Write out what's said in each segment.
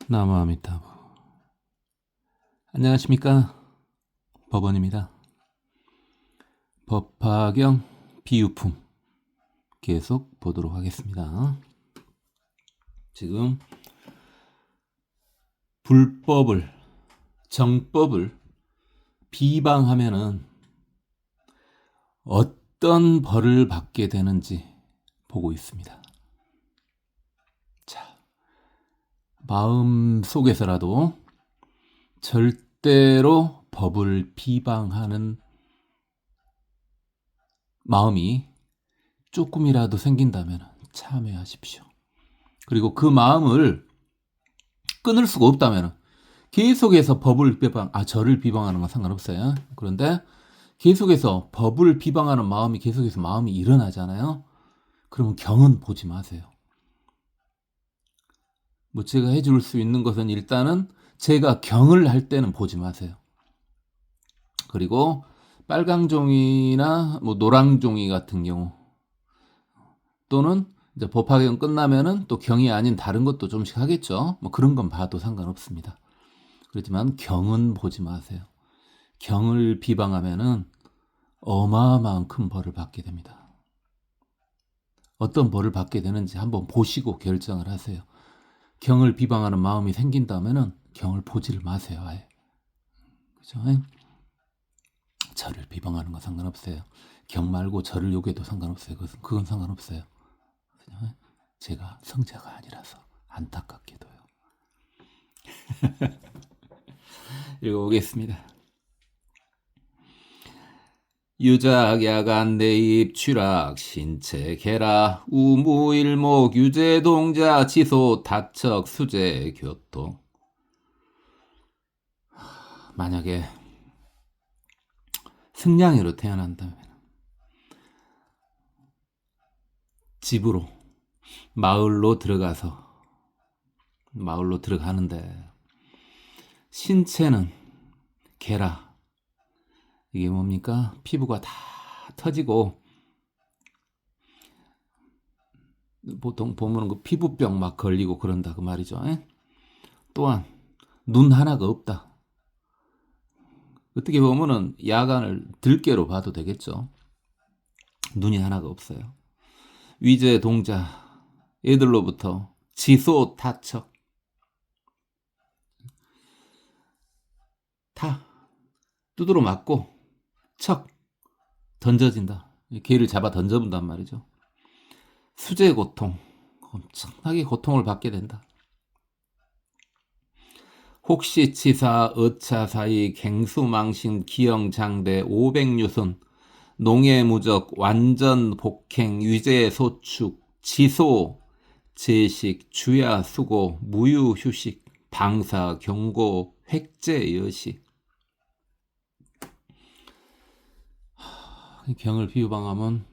나무아미타부. 안녕하십니까, 법원입니다. 법화경 비유품 계속 보도록 하겠습니다. 지금 불법을, 정법을 비방하면은 어떤 벌을 받게 되는지 보고 있습니다. 자, 마음 속에서라도 절대로 법을 비방하는 마음이 조금이라도 생긴다면 참회하십시오. 그리고 그 마음을 끊을 수가 없다면 계속해서 법을 저를 비방하는 건 상관없어요. 그런데 계속해서 법을 비방하는 마음이 계속해서 마음이 일어나잖아요. 그러면 경은 보지 마세요. 뭐 제가 해줄 수 있는 것은 일단은 제가 경을 할 때는 보지 마세요. 그리고 빨강 종이나 뭐 노랑 종이 같은 경우 또는 이제 법화경 끝나면은 또 경이 아닌 다른 것도 좀씩 하겠죠. 뭐 그런 건 봐도 상관없습니다. 그렇지만 경은 보지 마세요. 경을 비방하면은 어마어마한 큰 벌을 받게 됩니다. 어떤 벌을 받게 되는지 한번 보시고 결정을 하세요. 경을 비방하는 마음이 생긴다면은 경을 보지를 마세요. 아예. 그죠? 저를 비방하는 건 상관없어요. 경 말고 저를 욕해도 상관없어요. 그건 상관없어요. 제가 성자가 아니라서 안타깝게도요. 읽어보겠습니다. 유작야간 내입 취락 신체 계라 우무일목 유제동자 지소 다척 수제 교토. 만약에 승냥이로 태어난다면 집으로 마을로 들어가는데 신체는 계라. 이게 뭡니까? 피부가 다 터지고 보통 보면 그 피부병 막 걸리고 그런다 그 말이죠. 또한 눈 하나가 없다. 어떻게 보면은 야간을 들깨로 봐도 되겠죠. 눈이 하나가 없어요. 위제 동자 애들로부터 지소 타척 타 두드러 맞고 척 던져진다. 개를 잡아 던져본단 말이죠. 수제 고통, 엄청나게 고통을 받게 된다. 혹시 치사 어차 사이 갱수망신 기영장대 500유순 농해무적 완전 복행 위제 소축 지소 제식 주야 수고 무유 휴식 방사 경고 획제 여식. 경을 비유방하면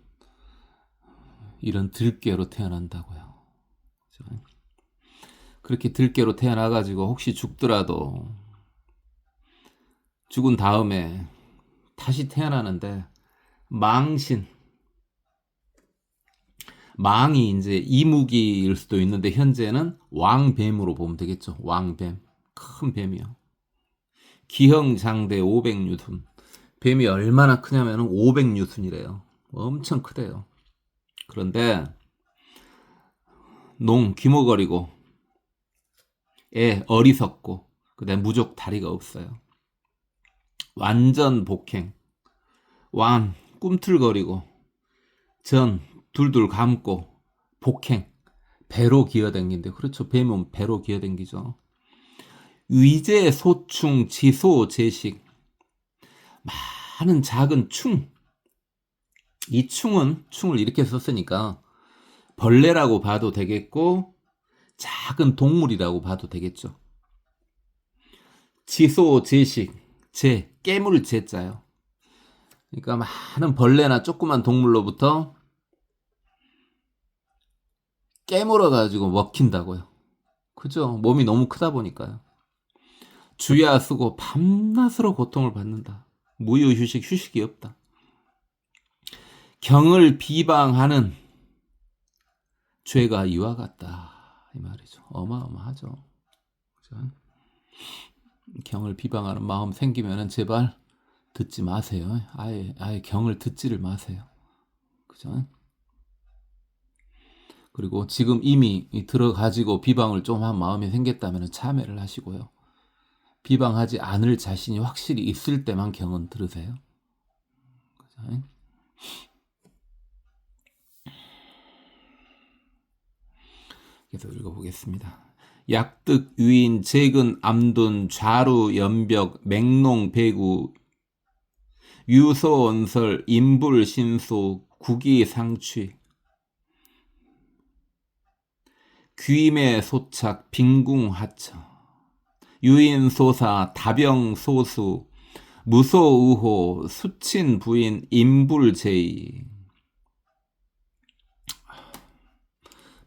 이런 들깨로 태어난다고요. 그렇게 들깨로 태어나가지고 혹시 죽더라도 죽은 다음에 다시 태어나는데 망이 이제 이무기일 수도 있는데 현재는 왕뱀으로 보면 되겠죠. 왕뱀, 큰 뱀이요. 기형장대 500유순. 뱀이 얼마나 크냐면 500유순이래요. 엄청 크대요. 그런데 귀머거리고 애 어리석고 그다음 무족 다리가 없어요. 완전 복행. 완 꿈틀거리고 전 둘둘 감고 복행 배로 기어댕긴대. 그렇죠. 뱀은 배로 기어댕기죠. 위제 소충 지소 제식 많은 작은 충. 이 충을 이렇게 썼으니까 벌레라고 봐도 되겠고 작은 동물이라고 봐도 되겠죠. 지소 제식 깨물 제자요. 그러니까 많은 벌레나 조그만 동물로부터 깨물어 가지고 먹힌다고요. 그죠? 몸이 너무 크다 보니까요. 주야 쓰고 밤낮으로 고통을 받는다. 무유 휴식이 없다. 경을 비방하는 죄가 이와 같다 이 말이죠. 어마어마하죠. 경을 비방하는 마음 생기면은 제발 듣지 마세요. 아예 경을 듣지를 마세요. 그죠? 그리고 지금 이미 들어가지고 비방을 좀 한 마음이 생겼다면 참회를 하시고요. 비방하지 않을 자신이 확실히 있을 때만 경은 들으세요. 그죠? 계속 읽어보겠습니다. 약득, 유인, 재근, 암둔, 좌루, 연벽, 맹농, 배구, 유소, 언설, 인불, 신소, 국이, 상취, 귀매, 소착, 빈궁, 하처, 유인, 소사, 다병, 소수, 무소, 우호, 수친, 부인, 인불, 제의.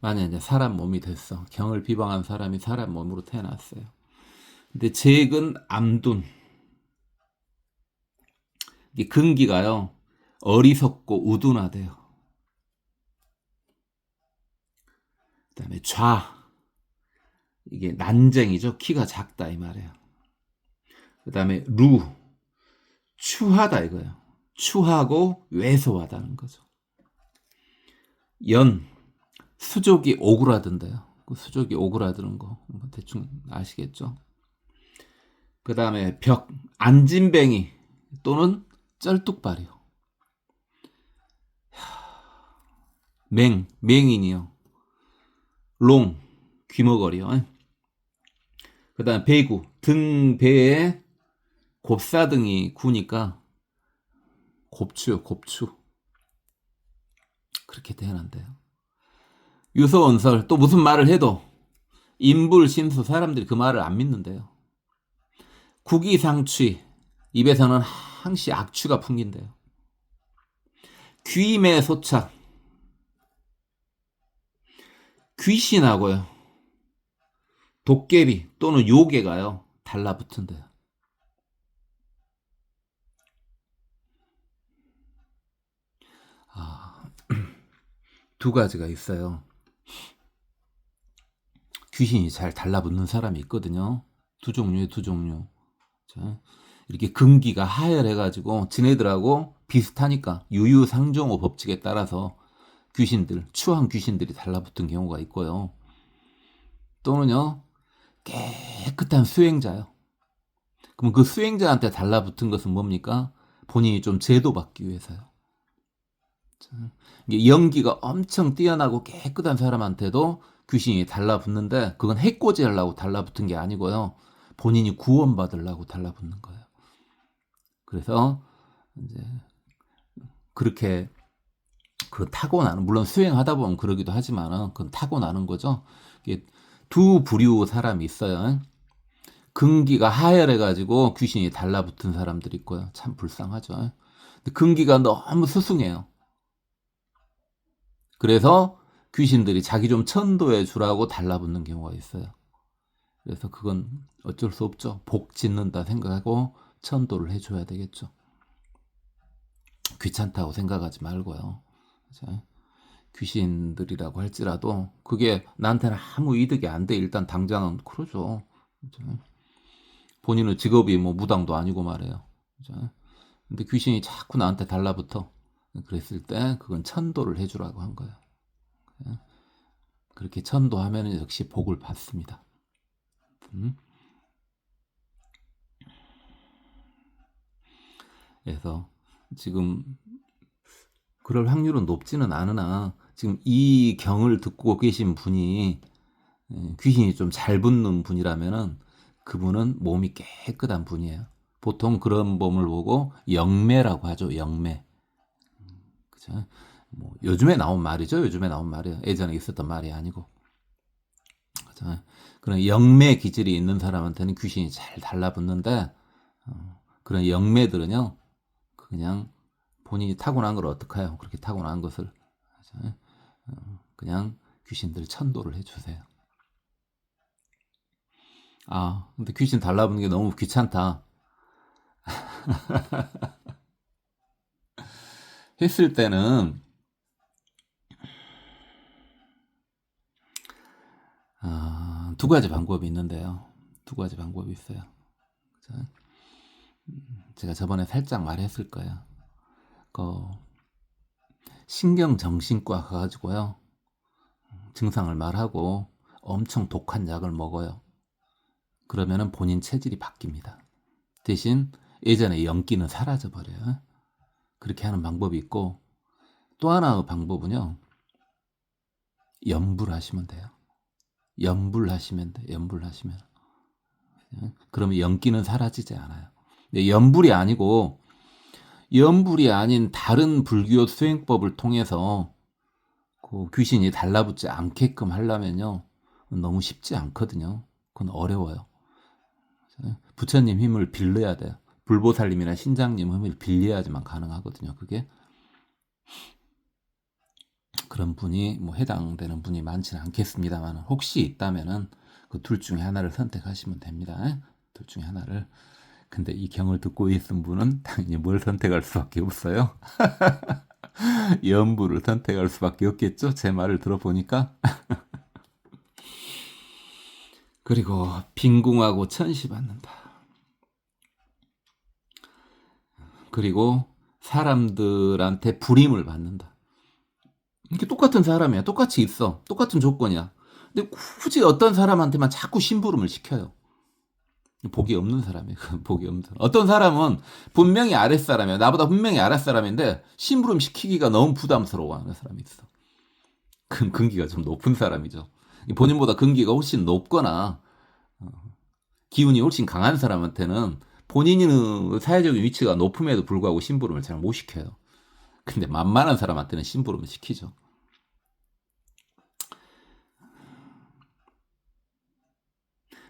만약 이제 사람 몸이 됐어. 경을 비방한 사람이 사람 몸으로 태어났어요. 근데 재근, 암둔, 이 근기가요, 어리석고 우둔하대요. 그 다음에 좌, 이게 난쟁이죠. 키가 작다 이 말이에요. 그 다음에 루, 추하다 이거예요. 추하고 왜소하다는 거죠. 연, 수족이 오그라든대요. 그 수족이 오그라드는 거 대충 아시겠죠? 그 다음에 벽, 안진뱅이 또는 쩔뚝발이요. 맹인이요. 롱, 귀머거리요. 그 다음 배구, 등, 배에 곱사등이 구니까 곱추요, 곱추. 그렇게 태어난대요. 유서언설, 또 무슨 말을 해도 인불신수, 사람들이 그 말을 안 믿는데요. 국이상취, 입에서는 항시 악취가 풍긴대요. 귀매소착, 귀신하고요, 도깨비 또는 요괴가요 달라붙은대요. 두 가지가 있어요. 귀신이 잘 달라붙는 사람이 있거든요. 두 종류의 두 종류. 자, 이렇게 근기가 하열해가지고 지네들하고 비슷하니까 유유상종호 법칙에 따라서 귀신들, 추한 귀신들이 달라붙은 경우가 있고요. 또는요, 깨끗한 수행자요. 그럼 그 수행자한테 달라붙은 것은 뭡니까? 본인이 좀 제도받기 위해서요. 이게 연기가 엄청 뛰어나고 깨끗한 사람한테도 귀신이 달라붙는데 그건 해코지 하려고 달라붙은 게 아니고요. 본인이 구원받으려고 달라붙는 거예요. 그래서 이제 그렇게 그 타고나는, 물론 수행하다 보면 그러기도 하지만은 그건 타고나는 거죠. 이게 두 부류 사람이 있어요. 근기가 하열해가지고 귀신이 달라붙은 사람들이 있고요. 참 불쌍하죠. 근데 근기가 너무 스승해요. 그래서 귀신들이 자기 좀 천도해 주라고 달라붙는 경우가 있어요. 그래서 그건 어쩔 수 없죠. 복 짓는다 생각하고 천도를 해줘야 되겠죠. 귀찮다고 생각하지 말고요. 귀신들이라고 할지라도 그게 나한테는 아무 이득이 안 돼. 일단 당장은 그러죠. 본인은 직업이 뭐 무당도 아니고 말이에요. 근데 귀신이 자꾸 나한테 달라붙어. 그랬을 때 그건 천도를 해주라고 한 거예요. 그렇게 천도하면 역시 복을 받습니다. 그래서 지금 그럴 확률은 높지는 않으나 지금 이 경을 듣고 계신 분이 귀신이 좀 잘 붙는 분이라면은 그분은 몸이 깨끗한 분이에요. 보통 그런 몸을 보고 영매라고 하죠. 영매. 그죠? 뭐 요즘에 나온 말이죠. 요즘에 나온 말이에요. 예전에 있었던 말이 아니고. 그죠? 그런 영매 기질이 있는 사람한테는 귀신이 잘 달라붙는데 그런 영매들은요. 그냥 본인이 타고난 걸 어떡해요. 그렇게 타고난 것을. 그죠? 그냥 귀신들 천도를 해주세요. 아, 근데 귀신 달라붙는 게 너무 귀찮다. 했을 때는 두 가지 방법이 있는데요. 두 가지 방법이 있어요. 제가 저번에 살짝 말했을 거예요. 그 신경정신과 가가지고요. 증상을 말하고 엄청 독한 약을 먹어요. 그러면은 본인 체질이 바뀝니다. 대신 예전에 연기는 사라져버려요. 그렇게 하는 방법이 있고, 또 하나의 방법은요. 염불 하시면 돼요. 염불 하시면 돼. 염불 하시면. 그러면 연기는 사라지지 않아요. 근데 염불이 아닌 다른 불교 수행법을 통해서 그 귀신이 달라붙지 않게끔 하려면요. 너무 쉽지 않거든요. 그건 어려워요. 부처님 힘을 빌려야 돼요. 불보살님이나 신장님 힘을 빌려야지만 가능하거든요. 그게. 그런 분이 해당되는 분이 많지는 않겠습니다만 혹시 있다면은 그 둘 중에 하나를 선택하시면 됩니다. 둘 중에 하나를. 근데 이 경을 듣고 있는 분은 당연히 뭘 선택할 수밖에 없어요. 염불을 선택할 수밖에 없겠죠. 제 말을 들어보니까. 그리고 빈궁하고 천시받는다. 그리고 사람들한테 불임을 받는다. 이게 똑같은 사람이야. 똑같이 있어. 똑같은 조건이야. 근데 굳이 어떤 사람한테만 자꾸 심부름을 시켜요. 복이 없는 사람이에요. 복이 없는 사람. 어떤 사람은 분명히 아랫사람이야. 나보다 분명히 아랫사람인데 심부름 시키기가 너무 부담스러워 하는 사람이 있어. 근기가 좀 높은 사람이죠. 본인보다 근기가 훨씬 높거나 기운이 훨씬 강한 사람한테는 본인의 사회적인 위치가 높음에도 불구하고 심부름을 잘 못 시켜요. 근데 만만한 사람한테는 심부름을 시키죠.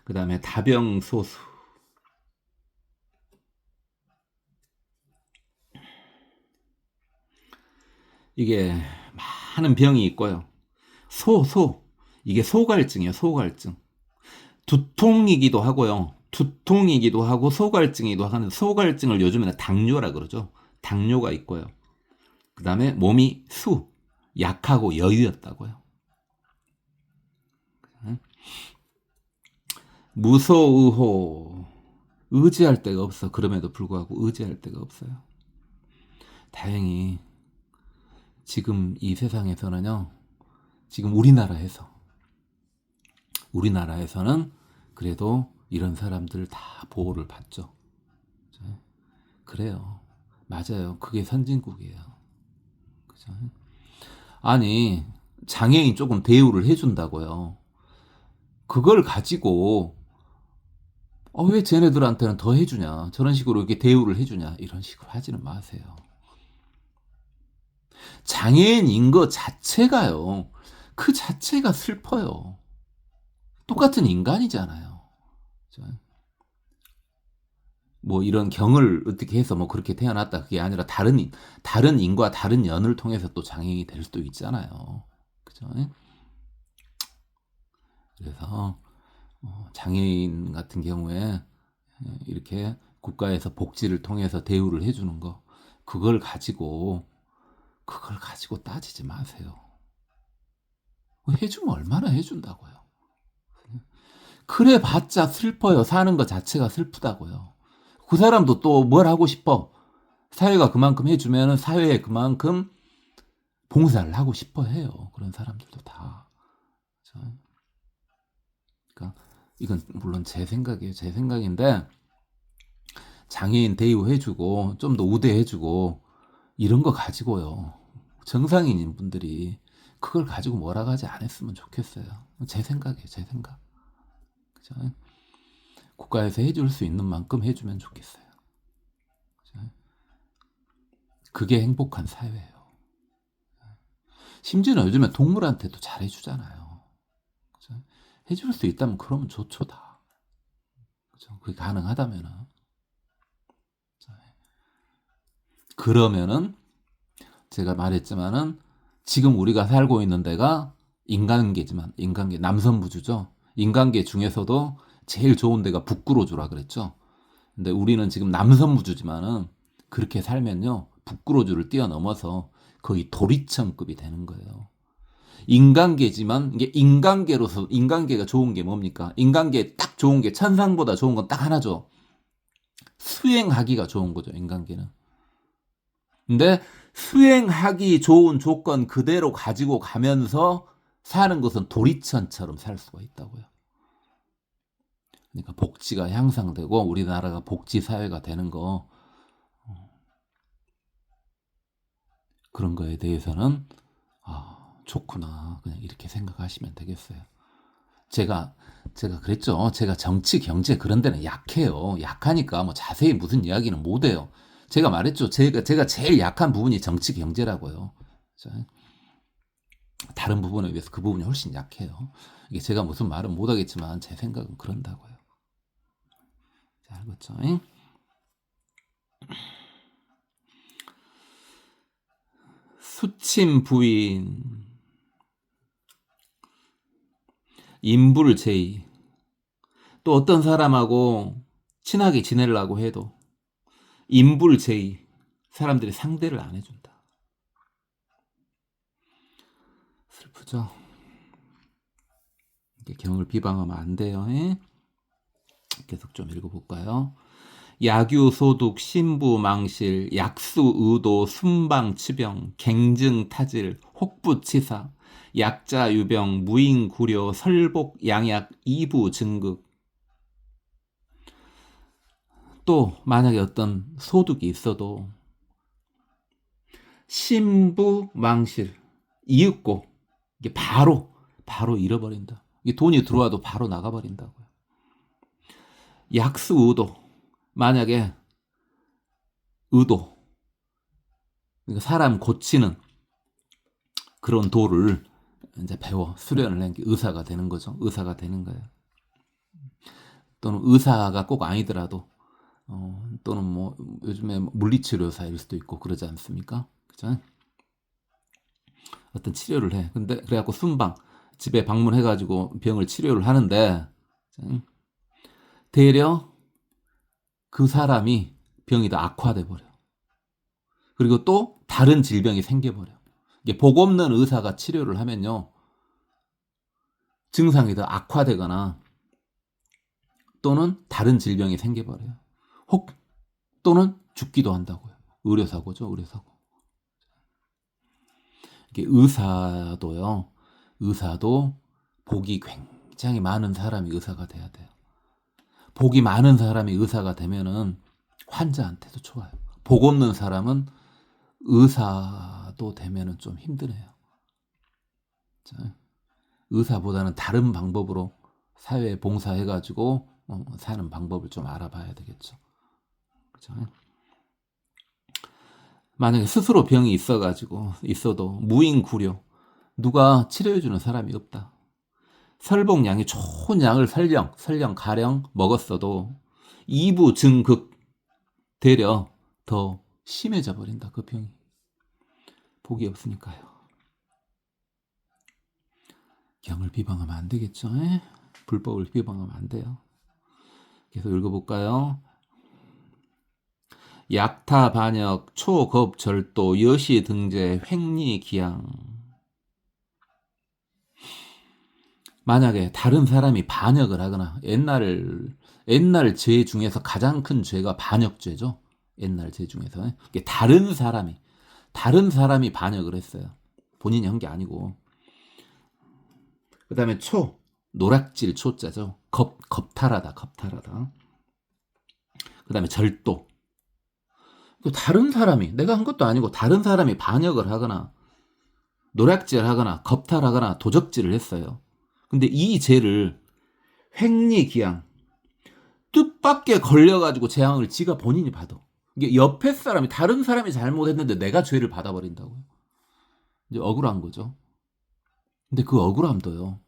그 다음에 다병소수. 이게 많은 병이 있고요. 이게 소갈증이에요. 소갈증. 두통이기도 하고요. 두통이기도 하고 소갈증이기도 하는 소갈증을 요즘에는 당뇨라 그러죠. 당뇨가 있고요. 그 다음에 몸이 약하고 여유였다고요. 무소의호. 의지할 데가 없어. 그럼에도 불구하고 의지할 데가 없어요. 다행히 지금 이 세상에서는요. 지금 우리나라에서는 그래도 이런 사람들 다 보호를 받죠. 그래요. 맞아요. 그게 선진국이에요. 그죠? 아니, 장애인 조금 대우를 해준다고요. 그걸 가지고 왜 쟤네들한테는 더 해주냐, 저런 식으로 이렇게 대우를 해주냐, 이런 식으로 하지는 마세요. 장애인인 것 자체가요, 그 자체가 슬퍼요. 똑같은 인간이잖아요. 이런 경을 어떻게 해서 그렇게 태어났다, 그게 아니라 다른 인과 다른 연을 통해서 또 장애인이 될 수도 있잖아요. 그죠? 그래서 장애인 같은 경우에 이렇게 국가에서 복지를 통해서 대우를 해주는 거, 그걸 가지고 따지지 마세요. 해주면 얼마나 해준다고요. 그래 봤자 슬퍼요. 사는 것 자체가 슬프다고요. 그 사람도 또 뭘 하고 싶어. 사회가 그만큼 해주면 사회에 그만큼 봉사를 하고 싶어 해요. 그런 사람들도 다. 그러니까 이건 물론 제 생각이에요. 제 생각인데, 장애인 대우해주고 좀 더 우대해주고 이런 거 가지고요, 정상인인 분들이 그걸 가지고 뭐라 하지 않았으면 좋겠어요. 제 생각이에요. 제 생각. 그죠? 국가에서 해줄 수 있는 만큼 해주면 좋겠어요. 그죠? 그게 행복한 사회예요. 심지어는 요즘에 동물한테도 잘해주잖아요. 그죠? 해줄 수 있다면 그러면 좋죠, 다. 그죠? 그게 가능하다면은. 그러면은 제가 말했지만은 지금 우리가 살고 있는 데가 인간계 남선부주죠. 인간계 중에서도 제일 좋은 데가 북구로주라 그랬죠. 근데 우리는 지금 남선부주지만은 그렇게 살면요, 북구로주를 뛰어넘어서 거의 도리천급이 되는 거예요. 인간계지만 이게 인간계가 좋은 게 뭡니까? 인간계에 딱 좋은 게 천상보다 좋은 건 딱 하나죠. 수행하기가 좋은 거죠, 인간계는. 근데 수행하기 좋은 조건 그대로 가지고 가면서 사는 것은 도리천처럼 살 수가 있다고요. 그러니까 복지가 향상되고 우리나라가 복지 사회가 되는 거, 그런 거에 대해서는 좋구나, 그냥 이렇게 생각하시면 되겠어요. 제가 그랬죠. 제가 정치, 경제 그런 데는 약해요. 약하니까 뭐 자세히 무슨 이야기는 못 해요. 제가 말했죠. 제가 제일 약한 부분이 정치, 경제라고요. 다른 부분에 비해서 그 부분이 훨씬 약해요. 이게 제가 무슨 말은 못 하겠지만 제 생각은 그런다고요. 자, 알겠죠? 수침 부인, 인불제의. 또 어떤 사람하고 친하게 지내려고 해도 인불제의, 사람들이 상대를 안 해준다. 슬프죠? 경을 비방하면 안 돼요. 계속 좀 읽어볼까요? 야규, 소득, 신부, 망실, 약수, 의도, 순방, 치병, 갱증, 타질, 혹부, 치사, 약자, 유병, 무인, 구려, 설복, 양약, 이부, 증극. 또 만약에 어떤 소득이 있어도 신부, 망실, 이윽고 이게 바로 잃어버린다. 이게 돈이 들어와도 바로 나가버린다고요. 약수, 의도. 만약에 의도, 그러니까 사람 고치는 그런 도를 이제 배워 수련을 한 게 의사가 되는 거죠. 의사가 되는 거예요. 또는 의사가 꼭 아니더라도 또는 뭐 요즘에 물리치료사일 수도 있고 그러지 않습니까? 그죠? 어떤 치료를 해. 근데 그래갖고 순방, 집에 방문해가지고 병을 치료를 하는데 대려 그 사람이 병이 더 악화돼 버려. 그리고 또 다른 질병이 생겨버려. 이게 복 없는 의사가 치료를 하면요, 증상이 더 악화되거나 또는 다른 질병이 생겨버려요. 혹 또는 죽기도 한다고요. 의료사고죠, 의료사고. 이게 의사도요, 의사도 복이 굉장히 많은 사람이 의사가 돼야 돼요. 복이 많은 사람이 의사가 되면은 환자한테도 좋아요. 복 없는 사람은 의사도 되면은 좀 힘드네요. 자, 의사보다는 다른 방법으로 사회에 봉사해가지고 사는 방법을 좀 알아봐야 되겠죠. 그죠? 만약에 스스로 병이 있어도 무인구려, 누가 치료해주는 사람이 없다. 설복량이 좋은 약을 설령 가령 먹었어도 이부 증극, 되려 더 심해져 버린다. 그 병이. 복이 없으니까요. 경을 비방하면 안 되겠죠. 불법을 비방하면 안 돼요. 계속 읽어볼까요? 약타 반역, 초겁 절도, 여시 등재, 횡리 기양. 만약에 다른 사람이 반역을 하거나, 옛날 죄 중에서 가장 큰 죄가 반역죄죠. 옛날 죄 중에서. 다른 사람이 반역을 했어요. 본인이 한 게 아니고. 그 다음에 초, 노략질 초자죠. 겁탈하다. 그 다음에 절도. 다른 사람이, 내가 한 것도 아니고 다른 사람이 반역을 하거나 노략질을 하거나 겁탈하거나 도적질을 했어요. 근데 이 죄를 횡리기양, 뜻밖에 걸려가지고 재앙을 지가 본인이 받아. 이게 옆에 사람이, 다른 사람이 잘못했는데 내가 죄를 받아버린다고요. 이제 억울한 거죠. 근데 그 억울함도요,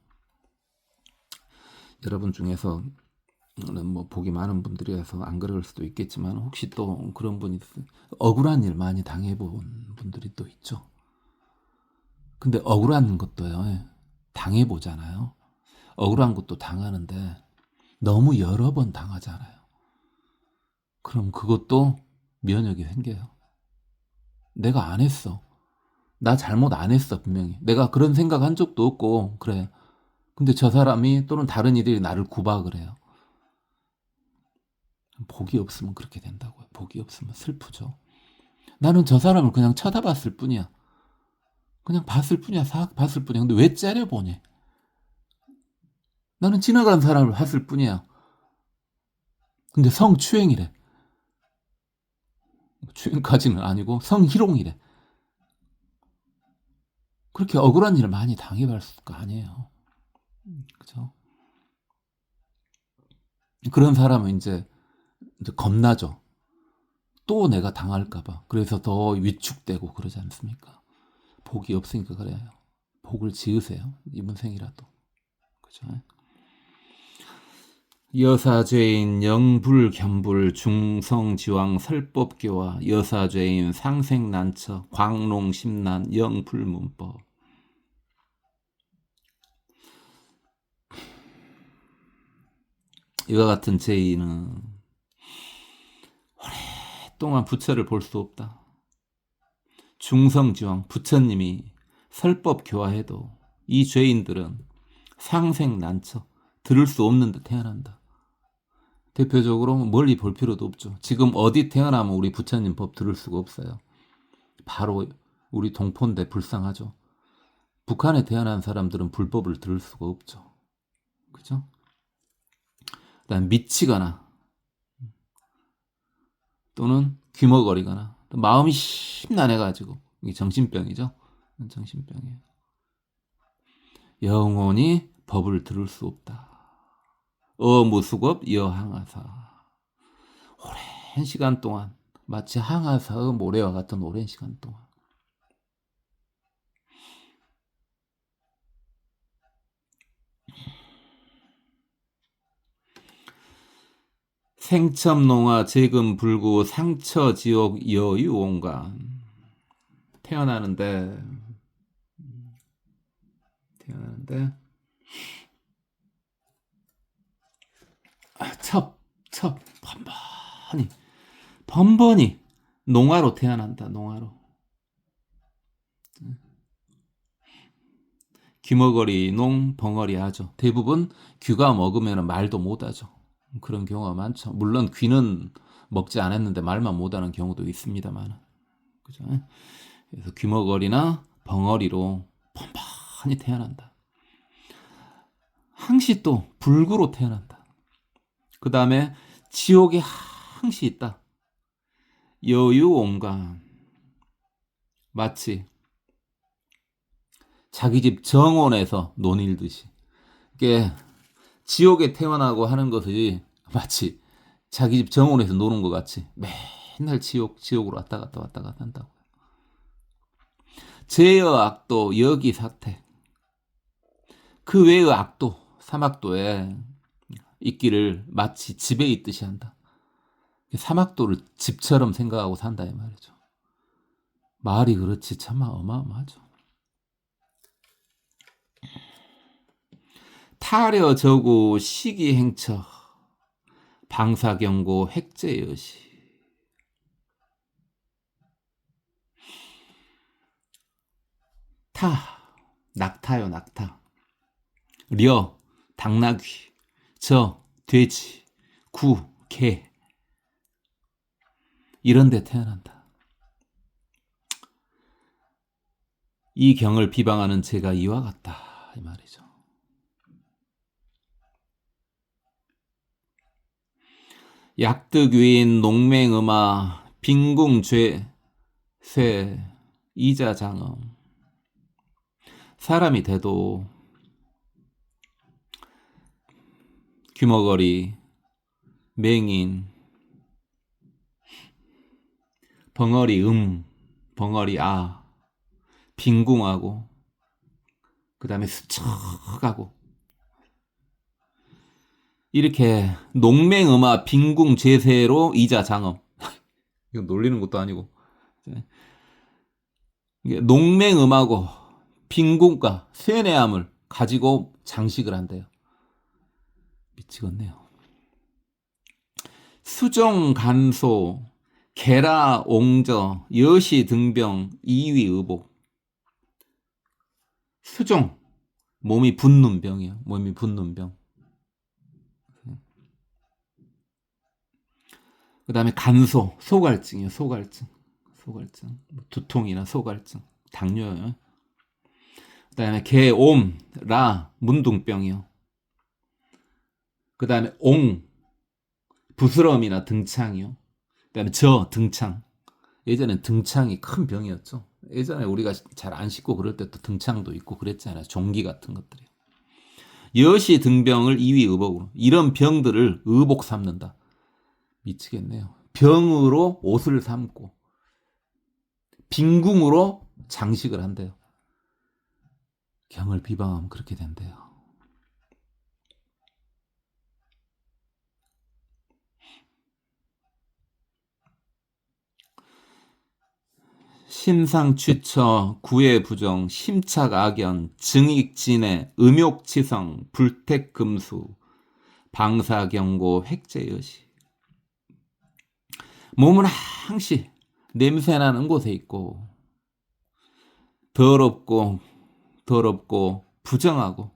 여러분 중에서 뭐 복이 많은 분들이라서 안 그럴 수도 있겠지만 혹시 또 그런 분이 억울한 일 많이 당해본 분들이 또 있죠. 근데 억울한 것도요, 당해보잖아요. 억울한 것도 당하는데 너무 여러 번 당하잖아요. 그럼 그것도 면역이 생겨요. 내가 안 했어. 나 잘못 안 했어, 분명히. 내가 그런 생각 한 적도 없고, 그래. 근데 저 사람이 또는 다른 이들이 나를 구박을 해요. 복이 없으면 그렇게 된다고요. 복이 없으면 슬프죠. 나는 저 사람을 그냥 쳐다봤을 뿐이야. 그냥 봤을 뿐이야. 싹 봤을 뿐이야. 근데 왜 째려보니? 나는 지나가는 사람을 봤을 뿐이야. 근데 성추행이래. 추행까지는 아니고 성희롱이래. 그렇게 억울한 일을 많이 당해봤을 거 아니에요. 그죠? 그런 사람은 이제 겁나죠. 또 내가 당할까봐. 그래서 더 위축되고 그러지 않습니까? 복이 없으니까 그래요. 복을 지으세요. 이번 생이라도. 그죠? 여사죄인 영불견불 중성지왕 설법교화 여사죄인 상생난처 광롱심난 영불문법. 이와 같은 죄인은 오랫동안 부처를 볼 수 없다. 중성지왕 부처님이 설법교화해도 이 죄인들은 상생난처 들을 수 없는 데 태어난다. 대표적으로 멀리 볼 필요도 없죠. 지금 어디 태어나면 우리 부처님 법 들을 수가 없어요. 바로 우리 동포인데 불쌍하죠. 북한에 태어난 사람들은 불법을 들을 수가 없죠. 그죠? 그다음 미치거나 또는 귀머거리거나 마음이 심란해가지고 이게 정신병이죠. 정신병이에요. 영원히 법을 들을 수 없다. 어무수겁 여항하사. 오랜 시간 동안 마치 항하사의 모래와 같은 오랜 시간 동안 생첨농화 재금불구 상처지옥 여유온간 태어나는데 첩 번번이 농화로 태어난다. 농화로. 귀머거리 농 벙어리 하죠. 대부분 귀가 먹으면 말도 못하죠. 그런 경우가 많죠. 물론 귀는 먹지 않았는데 말만 못하는 경우도 있습니다만, 그죠? 그래서 귀머거리나 벙어리로 번번이 태어난다. 항시 또 불구로 태어난다. 그 다음에 지옥에 항시 있다. 여유온간 마치 자기 집 정원에서 논일듯이 이게 지옥에 태어나고 하는 것이 마치 자기 집 정원에서 노는 것 같이 맨날 지옥으로 왔다 갔다 한다고. 제여 악도 여기 사택 그 외의 악도 사막도에 있기를 마치 집에 있듯이 한다. 사막도를 집처럼 생각하고 산다 이 말이죠. 말이 그렇지 참 어마어마하죠. 타려 저구 시기행처 방사경고 획제여시. 타 낙타요 낙타. 려 당나귀. 저 돼지. 구 개. 이런 데 태어난다. 이 경을 비방하는 제가 이와 같다 이 말이죠. 약득위인 농맹음아 빈궁죄 쇠 이자장엄. 사람이 돼도 귀머거리 맹인 벙어리 벙어리 빈궁하고 그 다음에 수척하고 이렇게 농맹음아 빈궁죄세로 이자장엄. 이거 놀리는 것도 아니고 농맹음하고 빈궁과 쇠뇌함을 가지고 장식을 한대요. 미치겠네요. 수종 간소 계라 옹저 여시 등병 이위 의복. 수종 몸이 붓는 병이에요. 몸이 붓는 병. 그 다음에 간소, 소갈증이요. 소갈증. 두통이나 소갈증. 당뇨요. 그 다음에 개옴, 라, 문둥병이요. 그 다음에 옹, 부스럼이나 등창이요. 그 다음에 등창. 예전엔 등창이 큰 병이었죠. 예전에 우리가 잘 안 씻고 그럴 때 또 등창도 있고 그랬잖아요. 종기 같은 것들이. 여시 등병을 이위의복으로. 이런 병들을 의복 삼는다. 미치겠네요. 병으로 옷을 삼고 빈궁으로 장식을 한대요. 경을 비방하면 그렇게 된대요. 신상취처, 구애부정, 심착악연, 증익진해, 음욕치성, 불택금수, 방사경고, 획제여시. 몸은 항시 냄새나는 곳에 있고 더럽고 부정하고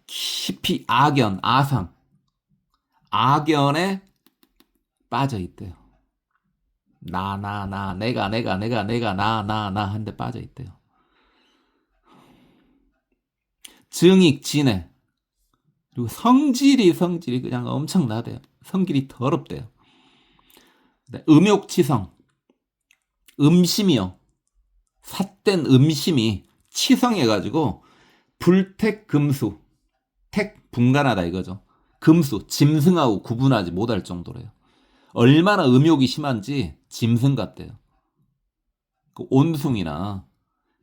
깊이 악연, 아상, 악연에 빠져 있대요. 나, 내가, 나 한데 빠져 있대요. 증익진해. 그리고 성질이 그냥 엄청나대요. 성질이 더럽대요. 음욕치성. 음심이요. 삿된 음심이 치성해가지고 불택금수. 택, 분간하다 이거죠. 금수, 짐승하고 구분하지 못할 정도래요. 얼마나 음욕이 심한지 짐승 같대요. 그 온숭이나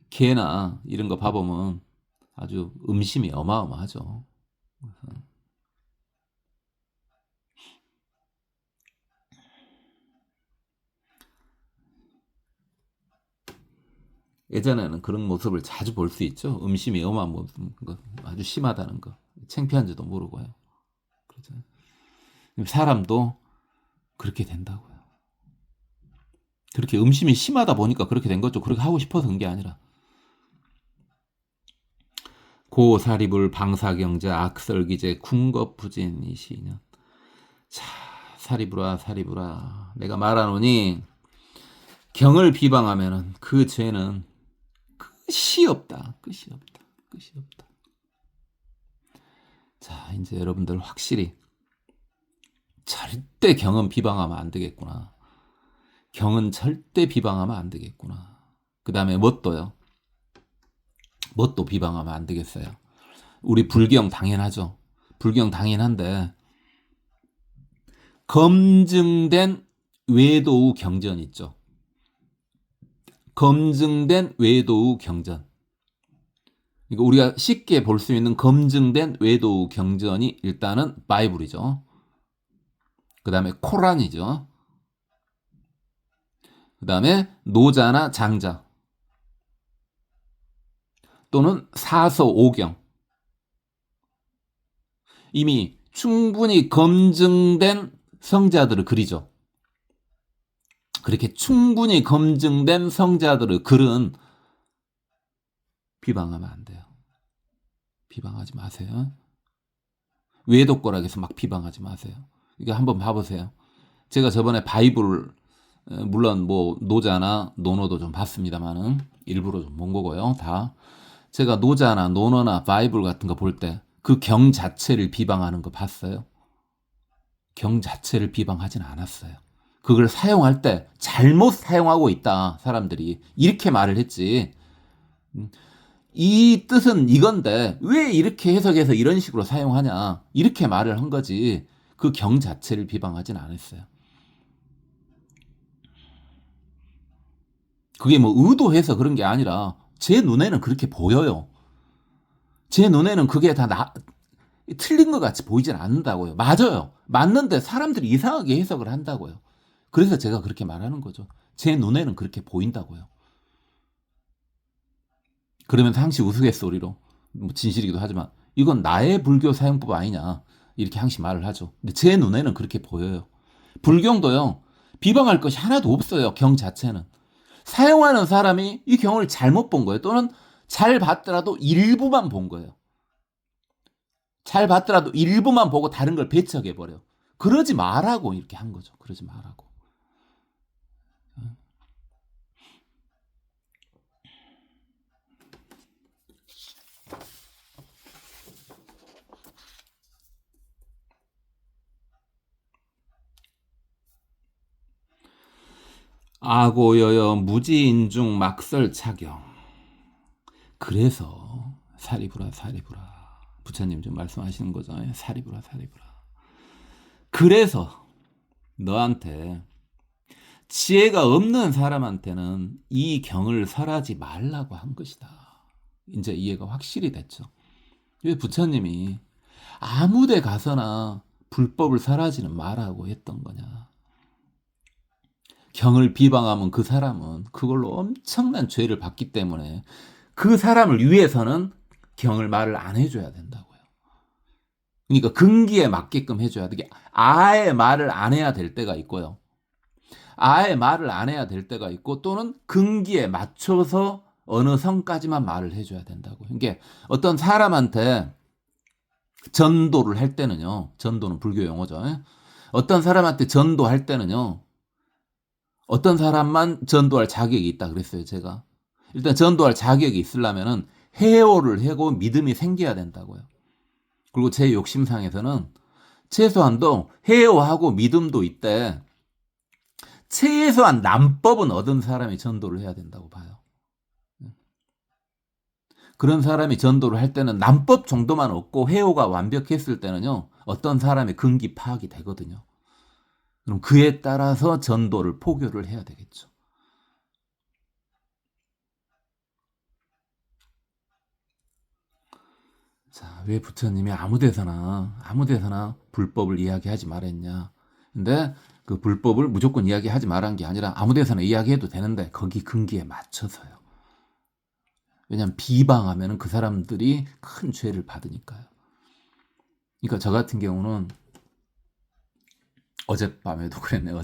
개나 이런 거 봐보면 아주 음심이 어마어마하죠. 예전에는 그런 모습을 자주 볼 수 있죠. 음심이 어마어마한 모습, 아주 심하다는 거. 창피한지도 모르고요. 그렇죠. 사람도 그렇게 된다고요. 그렇게 음심이 심하다 보니까 그렇게 된 거죠. 그렇게 하고 싶어서 그런 게 아니라. 고사리불, 방사경자, 악설기제, 궁겁부진 이 시년. 자, 사리불아, 내가 말하노니 경을 비방하면은 그 죄는 끝이 없다. 자, 이제 여러분들 확실히 절대 경은 비방하면 안 되겠구나. 경은 절대 비방하면 안 되겠구나. 그 다음에 뭣도요? 뭣도 비방하면 안 되겠어요. 우리 불경 당연하죠. 불경 당연한데 검증된 외도우 경전 있죠. 검증된 외도우 경전. 그러니까 우리가 쉽게 볼 수 있는 검증된 외도우 경전이 일단은 바이블이죠. 그 다음에 코란이죠. 그 다음에 노자나 장자 또는 사서오경. 이미 충분히 검증된 성자들을 그리죠. 그렇게 충분히 검증된 성자들의 글은 비방하면 안 돼요. 비방하지 마세요. 외도거락에서 막 비방하지 마세요. 이거 한번 봐보세요. 제가 저번에 바이블, 물론 뭐 노자나 노노도 좀 봤습니다만은 일부러 좀 본 거고요. 다 제가 노자나 노노나 바이블 같은 거 볼 때 그 경 자체를 비방하는 거 봤어요. 경 자체를 비방하진 않았어요. 그걸 사용할 때 잘못 사용하고 있다. 사람들이 이렇게 말을 했지. 이 뜻은 이건데 왜 이렇게 해석해서 이런 식으로 사용하냐. 이렇게 말을 한 거지. 그 경 자체를 비방하진 않았어요. 그게 뭐 의도해서 그런 게 아니라 제 눈에는 그렇게 보여요. 제 눈에는 그게 다 틀린 것 같이 보이진 않는다고요. 맞아요. 맞는데 사람들이 이상하게 해석을 한다고요. 그래서 제가 그렇게 말하는 거죠. 제 눈에는 그렇게 보인다고요. 그러면서 항시 우스갯소리로 뭐 진실이기도 하지만 이건 나의 불교 사용법 아니냐 이렇게 항시 말을 하죠. 근데 제 눈에는 그렇게 보여요. 불경도요. 비방할 것이 하나도 없어요. 경 자체는. 사용하는 사람이 이 경을 잘못 본 거예요. 또는 잘 봤더라도 일부만 본 거예요. 잘 봤더라도 일부만 보고 다른 걸 배척해버려. 그러지 말라고 이렇게 한 거죠. 그러지 말라고. 아고여여 무지인중 막설착용. 그래서 사리부라 부처님 좀 말씀하시는 거죠. 사리부라. 그래서 너한테 지혜가 없는 사람한테는 이 경을 설하지 말라고 한 것이다. 이제 이해가 확실히 됐죠. 왜 부처님이 아무 데 가서나 불법을 설하지는 말라고 했던 거냐. 경을 비방하면 그 사람은 그걸로 엄청난 죄를 받기 때문에 그 사람을 위해서는 경을 말을 안 해줘야 된다고요. 그러니까 근기에 맞게끔 해줘야 돼. 아예 말을 안 해야 될 때가 있고요. 아예 말을 안 해야 될 때가 있고 또는 근기에 맞춰서 어느 선까지만 말을 해줘야 된다고. 이게 어떤 사람한테 전도를 할 때는요. 전도는 불교 용어죠. 어떤 사람한테 전도할 때는요. 어떤 사람만 전도할 자격이 있다 그랬어요. 제가. 일단 전도할 자격이 있으려면은 해오를 하고 믿음이 생겨야 된다고요. 그리고 제 욕심상에서는 최소한도 해오하고 믿음도 있대. 최소한 남법은 얻은 사람이 전도를 해야 된다고 봐요. 그런 사람이 전도를 할 때는 남법 정도만 얻고 해오가 완벽했을 때는요. 어떤 사람의 근기 파악이 되거든요. 그럼 그에 따라서 전도를 포교를 해야 되겠죠. 자, 왜 부처님이 아무 데서나 불법을 이야기하지 말았냐. 근데 그 불법을 무조건 이야기하지 말한 게 아니라 아무 데서나 이야기해도 되는데 거기 근기에 맞춰서요. 왜냐하면 비방하면 그 사람들이 큰 죄를 받으니까요. 그러니까 저 같은 경우는 어젯밤에도 그랬네요.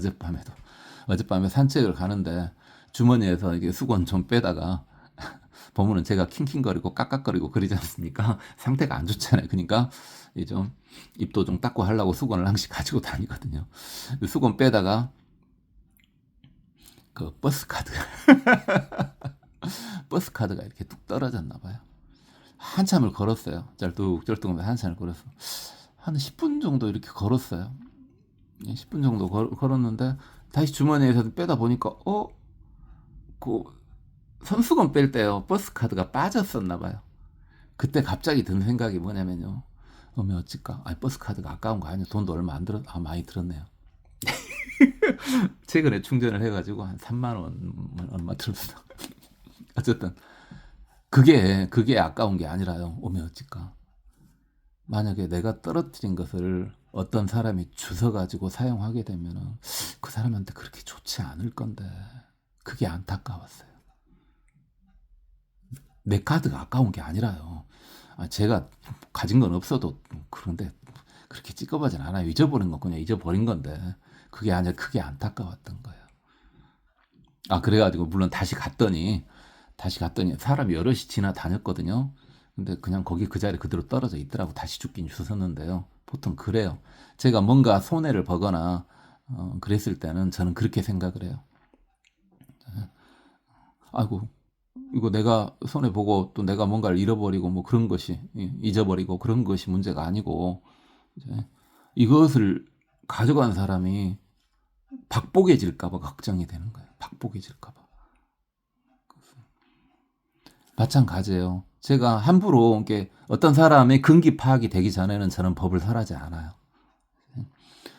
어젯밤에 산책을 가는데 주머니에서 이게 수건 좀 빼다가 보면은 제가 킹킹거리고 깍깍거리고 그러지 않습니까? 상태가 안 좋잖아요. 그러니까 좀 입도 좀 닦고 하려고 수건을 항상 가지고 다니거든요. 수건 빼다가 그 버스 카드가 이렇게 뚝 떨어졌나 봐요. 한참을 걸었어요. 짤뚝짤뚝하면서 한참을 걸었어. 한 10분 정도 이렇게 걸었어요. 10분 정도 걸었는데 다시 주머니에서 빼다 보니까 그 손수건 뺄 때요. 버스 카드가 빠졌었나 봐요. 그때 갑자기 든 생각이 뭐냐면요. 어찌까? 아니, 버스 카드가 아까운 거 아니야? 돈도 얼마 안 들었, 많이 들었네요. 최근에 충전을 해가지고 한 3만 원 얼마 들었어. 어쨌든 그게 아까운 게 아니라요. 어찌까? 만약에 내가 떨어뜨린 것을 어떤 사람이 주워가지고 사용하게 되면은 그 사람한테 그렇게 좋지 않을 건데 그게 안타까웠어요. 내 카드가 아까운 게 아니라요. 제가 가진 건 없어도 그런데 그렇게 찌꺼보진 않아요. 잊어버린 건 그냥 잊어버린 건데 그게 아니라 크게 안타까웠던 거예요. 그래가지고 물론 다시 갔더니 사람이 여럿이 지나다녔거든요. 근데 그냥 거기 그 자리에 그대로 떨어져 있더라고. 다시 죽긴 주웠는데요. 보통 그래요. 제가 뭔가 손해를 보거나 그랬을 때는 저는 그렇게 생각을 해요. 아이고 이거 내가 손해보고 또 내가 뭔가를 잃어버리고 뭐 그런 것이 잊어버리고 그런 것이 문제가 아니고 이제 이것을 가져간 사람이 박복해질까봐 걱정이 되는 거예요. 박복해질까봐. 마찬가지예요. 제가 함부로 이렇게 어떤 사람의 근기 파악이 되기 전에는 저는 법을 설하지 않아요.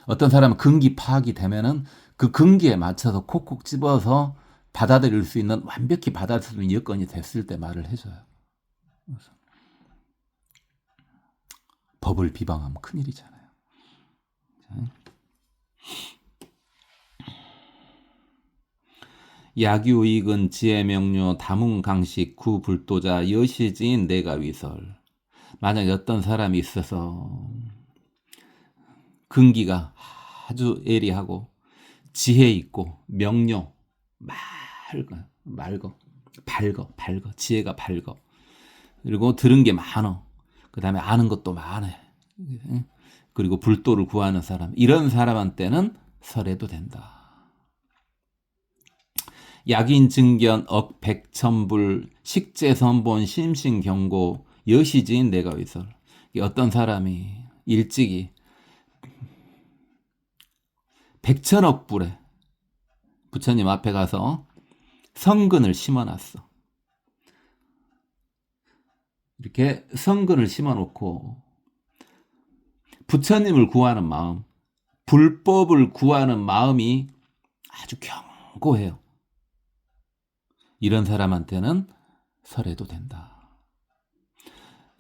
어떤 사람은 근기 파악이 되면은 그 근기에 맞춰서 콕콕 집어서 받아들일 수 있는 완벽히 받아들일 수 있는 여건이 됐을 때 말을 해줘요. 그래서 법을 비방하면 큰일이잖아요. 야규익은 지혜명료 다문강식 구불도자 여시지인 내가위설. 만약에 어떤 사람이 있어서 근기가 아주 예리하고 지혜 있고 명료 밝어 지혜가 밝어 그리고 들은 게 많어 그 다음에 아는 것도 많아 그리고 불도를 구하는 사람, 이런 사람한테는 설해도 된다. 약인 증견 억백천불 식재선본 심신경고 여시지인 내가위설. 어떤 사람이 일찍이 백천억 불에 부처님 앞에 가서 성근을 심어놨어. 이렇게 성근을 심어놓고 부처님을 구하는 마음, 불법을 구하는 마음이 아주 견고해요. 이런 사람한테는 설해도 된다.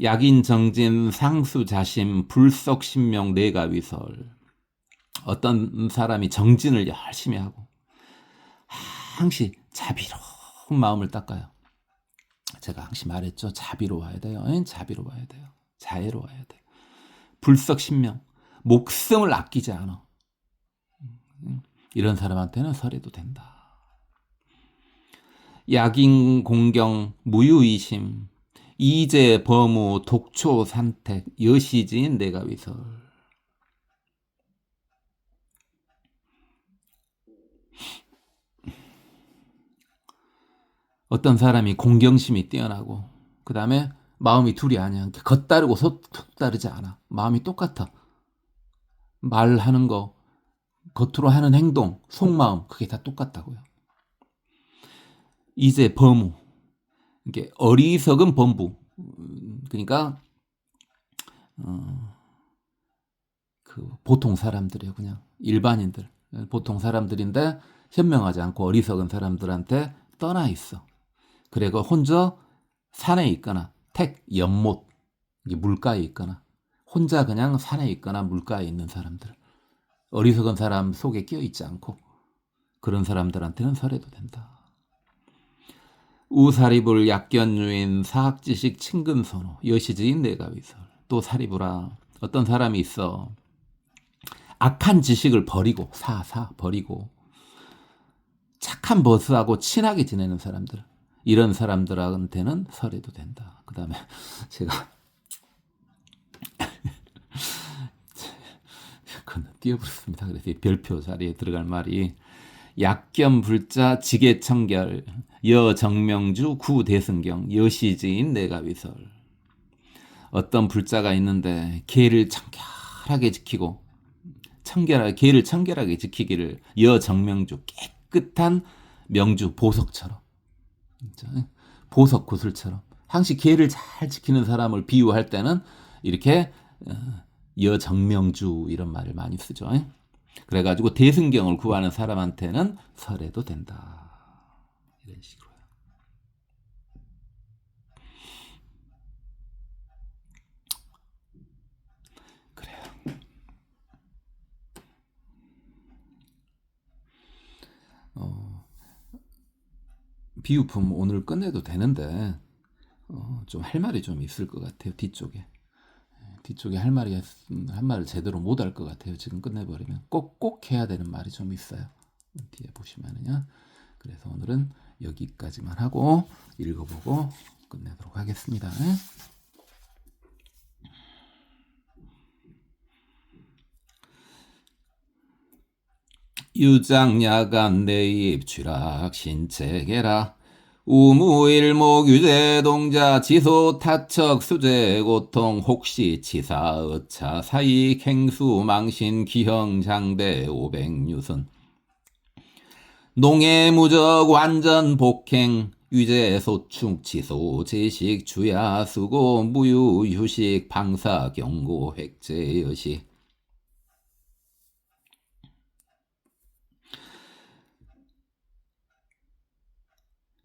약인정진 상수자심 불석신명 내가위설. 어떤 사람이 정진을 열심히 하고 항시 자비로운 마음을 닦아요. 제가 항시 말했죠. 자비로워야 돼요. 자비로워야 돼요. 자애로워야 돼요. 불석신명, 목숨을 아끼지 않아. 이런 사람한테는 설해도 된다. 약인 공경 무유이심 이제 범우 독초 산택 여시지인 내가위설. 어떤 사람이 공경심이 뛰어나고 그 다음에 마음이 둘이 아니야. 겉다르고 속다르지 않아. 마음이 똑같아. 말하는 거, 겉으로 하는 행동, 속마음 그게 다 똑같다고요. 이제 범우, 이게 어리석은 범부. 그러니까 그 보통 사람들이에요. 그냥 일반인들, 보통 사람들인데 현명하지 않고 어리석은 사람들한테 떠나 있어. 그리고 혼자 산에 있거나 연못, 물가에 있거나 혼자 그냥 산에 있거나 물가에 있는 사람들, 어리석은 사람 속에 끼어있지 않고 그런 사람들한테는 설해도 된다. 우사리불 약견유인 사학지식 친근선호 여시지인 내가위설. 또 사리불아, 어떤 사람이 있어. 악한 지식을 버리고 버리고 착한 버스하고 친하게 지내는 사람들, 이런 사람들한테는 설해도 된다. 그 다음에 제가 띄어버렸습니다. 그래서 별표 자리에 들어갈 말이 약견불자 지계청결 여정명주 구대승경 여시지인 내가위설. 어떤 불자가 있는데 계를 청결하게 지키고 계를 청결하게 지키기를 여정명주 깨끗한 명주 보석처럼, 보석 구슬처럼 항시 계를 잘 지키는 사람을 비유할 때는 이렇게 여정명주 이런 말을 많이 쓰죠. 그래가지고 대승경을 구하는 사람한테는 설해도 된다. 이런 식으로요. 그래요. 비유품 오늘 끝내도 되는데 좀 할 말이 좀 있을 것 같아요. 뒤쪽에 할 말을 제대로 못 할 것 같아요. 지금 끝내버리면 꼭 해야 되는 말이 좀 있어요. 뒤에 보시면은요. 그래서 오늘은 여기까지만 하고 읽어보고 끝내도록 하겠습니다. 유장야간 내입 취락 신체계라 우무일목 유재동자 지소타척 수재고통 혹시 치사 어차 사익 행수 망신 기형 장대 오백유선 농해무적 완전 복행 유재 소축 지소 제식 주야 수고 무유 휴식 방사 경고 획제 여시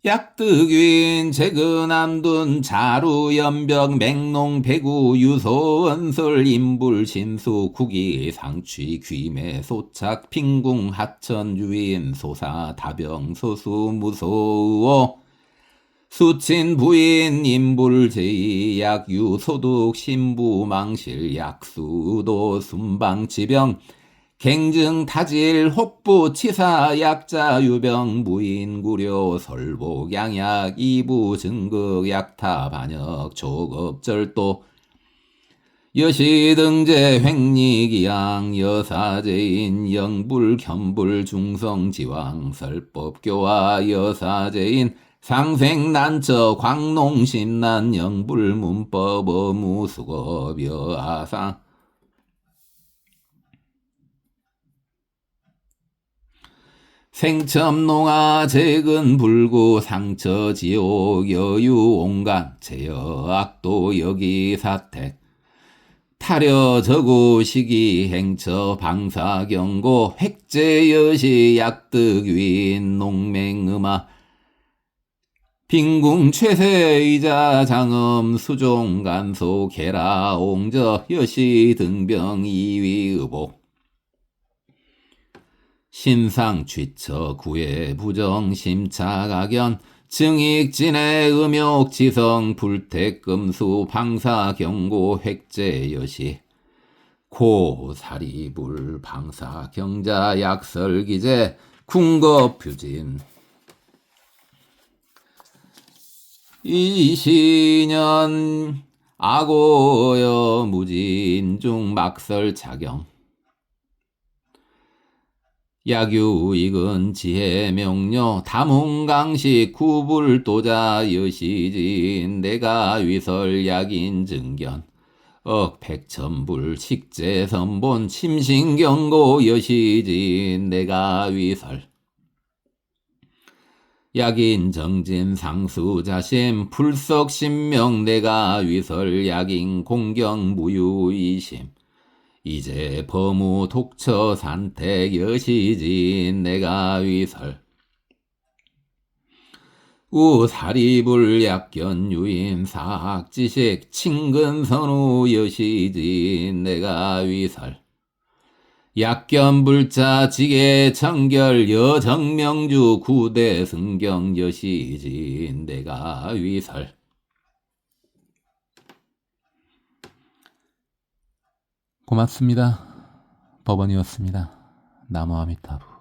약득윈 재근암둔 자루연벽 맹농 배구 유소원설 인불 신수 국이 상취 귀매 소착 핑궁 하천 유인 소사 다병 소수 무소오 수친 부인 인불 제이 약유 소득 신부 망실 약수도 순방 지병 갱증 타질 혹부 치사 약자 유병 무인 구려 설복 양약 이부 증극 약타 반역 조급절도 여시등재 횡리기양 여사제인 영불 견불 중성지왕 설법교화 여사제인 상생난처 광농신난 영불문법 어무수겁 여아상 생첨농아 재근불구 상처지옥 여유온간 제여악도 여기사택 타려저구 시기 행처 방사경고 획제여시 약득윈 농맹음아 빈궁 최세의자 장엄 수종간소 계라옹저 여시 등병 이위의복 신상 취처 구애 부정 심차가견 증익진의 음욕지성 불택금수 방사경고 획제여시 고사리불 방사경자 약설기제 궁겁휴진 이신년 악오여 무진중 막설차경 야규익은 지혜명료 다문강식 구불도자 여시진 내가위설 약인증견 억백천불 식재선본 침신경고 여시진 내가위설 약인정진 상수자심 불석신명 내가위설 약인 공경무유이심 이제 범우 독처 산택 여시진 내가위설 우사리불 약견 유인 사학지식 친근선우 여시진 내가위설 약견불자 지계 청결 여정명주 구대승경 여시진 내가위설 고맙습니다. 법원이었습니다. 나무아미타부.